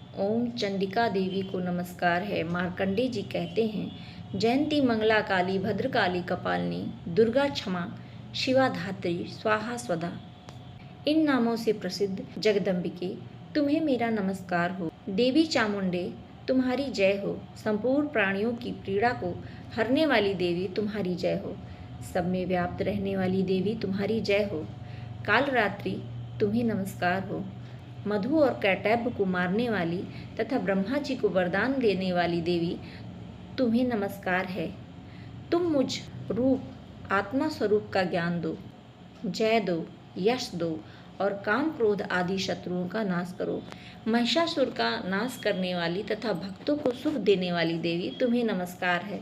ओम चंडिका देवी को नमस्कार है। मार्कंडे जी कहते हैं, जयंती मंगला काली भद्रकाली कपालिनी दुर्गा क्षमा शिवा धात्री स्वाहा स्वधा। इन नामों से प्रसिद्ध जगदम्बिके तुम्हें मेरा नमस्कार हो। देवी चामुंडे तुम्हारी जय हो। संपूर्ण प्राणियों की पीड़ा को हरने वाली देवी तुम्हारी जय हो। सब में व्याप्त रहने वाली देवी तुम्हारी जय हो। कालरात्रि तुम्हें नमस्कार हो। मधु और कैटैभ को मारने वाली तथा ब्रह्मा जी को वरदान देने वाली देवी तुम्हें नमस्कार है। तुम मुझ रूप आत्मा स्वरूप का ज्ञान दो, जय दो, यश दो और काम क्रोध आदि शत्रुओं का नाश करो। महिषासुर का नाश करने वाली तथा भक्तों को सुख देने वाली देवी तुम्हें नमस्कार है।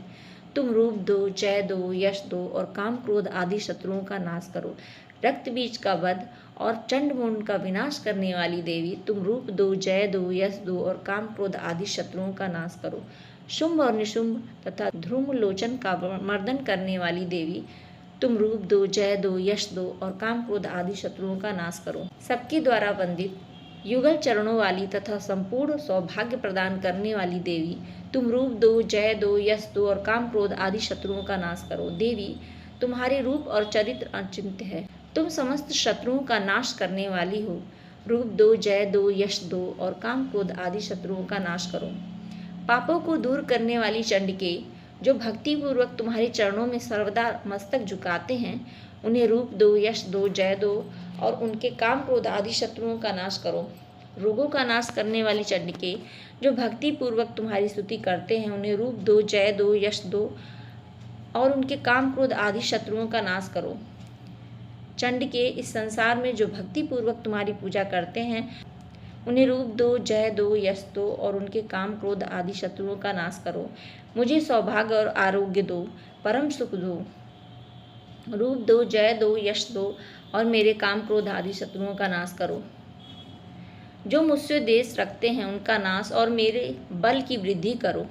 तुम रूप दो, जय दो, यश दो और काम क्रोध आदि शत्रुओं का नाश करो। रक्त बीज का वध और चंडमुंड का विनाश करने वाली देवी तुम रूप दो, जय दो, यश दो और काम क्रोध आदि शत्रुओं का नाश करो। शुंभ और निशुंभ तथा ध्रुव लोचन का मर्दन करने वाली देवी तुम रूप दो, जय दो, यश दो और काम क्रोध आदि शत्रुओं का नाश करो। सबके द्वारा वंदित युगल चरणों वाली तथा संपूर्ण सौभाग्य प्रदान करने वाली देवी तुम रूप दो, जय दो, यश दो और काम क्रोध आदि शत्रुओं का नाश करो। देवी तुम्हारे रूप और चरित्र अचिंत्य है। तुम समस्त शत्रुओं का नाश करने वाली हो। रूप दो, जय दो, यश दो और काम क्रोध आदि शत्रुओं का नाश करो। पापों को दूर करने वाली चंडिके जो भक्ति पूर्वक तुम्हारे चरणों में सर्वदा मस्तक झुकाते हैं, उन्हें रूप दो, यश दो, जय दो और उनके काम क्रोध आदि शत्रुओं का नाश करो। रोगों का नाश करने वाली चंडिके जो भक्ति पूर्वक तुम्हारी स्तुति करते हैं, उन्हें रूप दो, जय दो, यश दो और उनके काम क्रोध आदि शत्रुओं का नाश करो। चंडिके इस संसार में जो भक्ति पूर्वक तुम्हारी पूजा करते हैं, उन्हें रूप दो, जय दो, यश दो और उनके काम क्रोध आदि शत्रुओं का नाश करो। मुझे सौभाग्य और आरोग्य दो, परम सुख दो। रूप दो, जय दो, यश दो और मेरे काम क्रोध आदि शत्रुओं का नाश करो। जो मुझसे देश रखते हैं उनका नाश और मेरे बल की वृद्धि करो।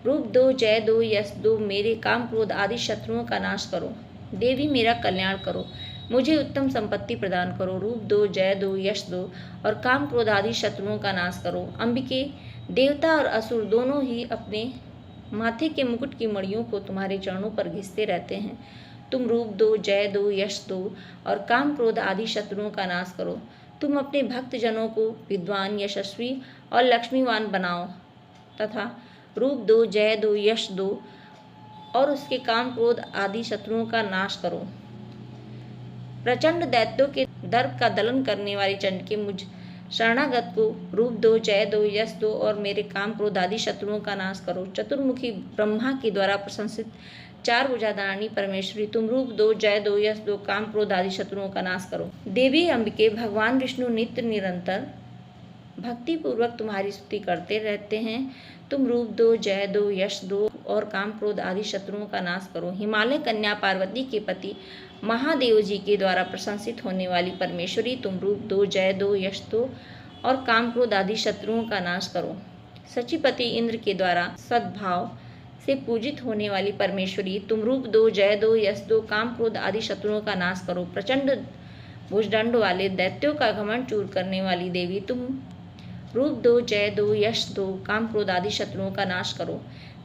रूप दो, जय दो, यश दो, मेरे काम क्रोध आदि शत्रुओं का नाश करो। देवी मेरा कल्याण करो, मुझे उत्तम संपत्ति प्रदान करो। रूप दो, जय दो, यश दो और काम क्रोध आदि शत्रुओं का नाश करो। अंबिके, देवता और असुर दोनों ही अपने माथे के मुकुट की मणियों को तुम्हारे चरणों पर घिसते रहते हैं। तुम रूप दो, जय दो, यश दो और काम क्रोध आदि शत्रुओं का नाश करो। तुम अपने भक्त जनों को विद्वान, यशस्वी और लक्ष्मीवान बनाओ तथा रूप दो, जय दो, यश दो और उसके काम क्रोध आदि शत्रुओं का नाश करो। प्रचंड दैत्यों के दर्प का दलन करने वाली चंडिके मुझ शरणागत को रूप दो, जय दो, यश दो और मेरे काम क्रोध आदि शत्रुओं का नाश करो। चतुर्मुखी ब्रह्मा के द्वारा प्रशंसित चार भुजाधारिणी परमेश्वरी तुम रूप दो, जय दो, यश दो, काम क्रोध आदि शत्रुओं का नाश करो। देवी अंबिके, भगवान विष्णु नित्य निरंतर भक्ति पूर्वक तुम्हारी स्तुति करते रहते हैं। तुम रूप दो, जय दो, यश दो और काम क्रोध आदि शत्रुओं का नाश करो। हिमालय कन्या पार्वती के पति महादेव जी के द्वारा प्रशंसित होने वाली परमेश्वरी तुम रूप दो, जय दो, यश दो और काम क्रोध आदि शत्रुओं का नाश करो। सचिपति इंद्र के द्वारा सद्भाव से पूजित होने वाली परमेश्वरी तुम रूप दो, जय दो, यश दो, काम क्रोध आदि शत्रुओं का नाश करो। प्रचंड भुजदंड वाले दैत्यों का घमंड चूर करने वाली देवी तुम रूप दो, जय दो, यश दो, काम क्रोध आदि शत्रुओं का नाश करो।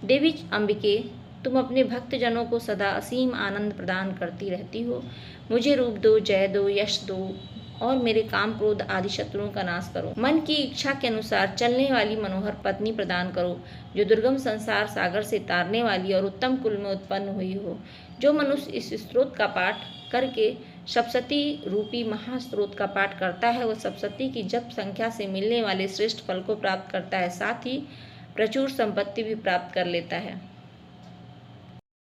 देवी अंबिके, तुम अपने भक्त जनों को सदा असीम आनंद प्रदान करती रहती हो। मुझे रूप दो, जय दो, यश दो और मेरे काम क्रोध आदि शत्रुओं का नाश करो। मन की इच्छा के अनुसार चलने वाली मनोहर पत्नी प्रदान करो, जो दुर्गम संसार सागर से तारने वाली और उत्तम कुल में उत्पन्न हुई हो। जो मनुष्य इस स्त्रोत का पाठ करके सप्तशती रूपी महास्त्रोत का पाठ करता है, वह सप्तशती की जप संख्या से मिलने वाले श्रेष्ठ फल को प्राप्त करता है, साथ ही प्रचुर संपत्ति भी प्राप्त कर लेता है।